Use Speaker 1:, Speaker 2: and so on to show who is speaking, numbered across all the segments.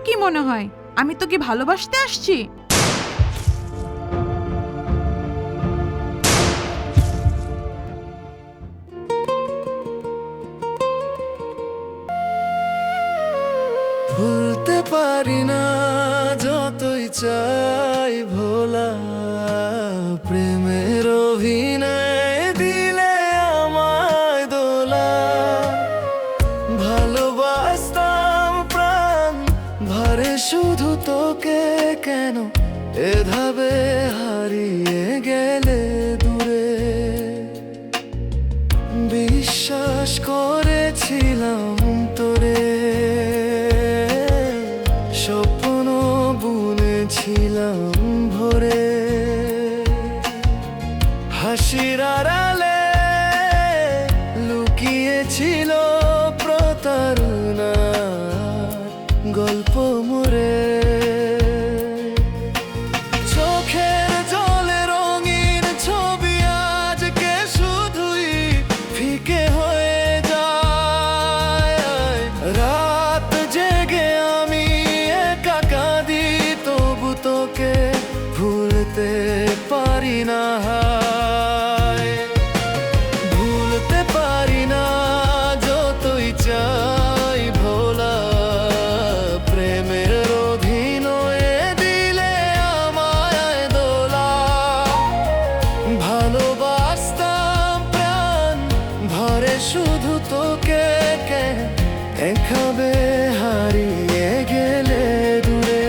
Speaker 1: কি মনে হয় আমি তোকে ভালোবাসতে আসছি?
Speaker 2: ভুলতে পারি না যতই চাই ভোলা, প্রেমের অভিনয় দিলে আমায় দোলা। ভালোবাসতাম প্রাণ ভরে শুধু তোকে, কেন এভাবে হারিয়ে গেলে দূরে? বিশ্বাস করেছিলাম তোরে, স্বপ্ন বুনেছিলাম ভোরে। হাসির আড়ালে লুকিয়েছিল প্রতারণার গল্প মোরে। চোখের জলে রঙিন ছবি আজকে শুধুই ফিকে হয়ে যায়। রাত জেগে আমি একা কাঁদি, তবু তোকে ভুলতে পারি না। ভুলতে পারি না যতই চাই ভোলা, প্রেমের অভিনয়ে দিলে আমায় দোলা। ভালোবাসতাম প্রাণ ভরে শুধু তোকে, এভাবে হারিয়ে গেলে দূরে।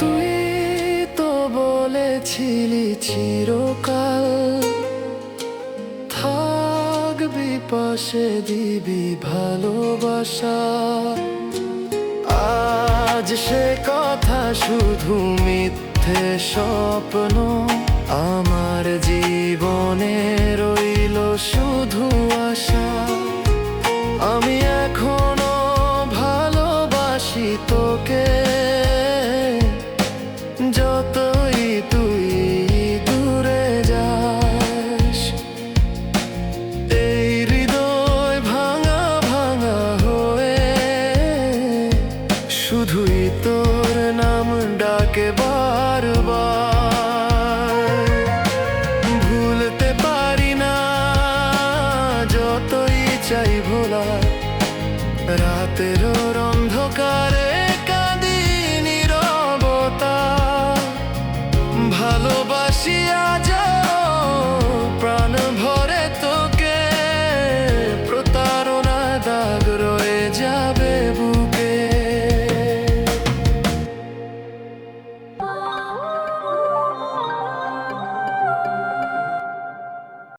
Speaker 2: তুই তো বলেছিলি চিরকাল থাকবি পাশে, দিবি ভালোবাসা। আজ সে কথা শুধু মিথ্যে স্বপ্ন, আমার জীবনে রইল শুধু আশা।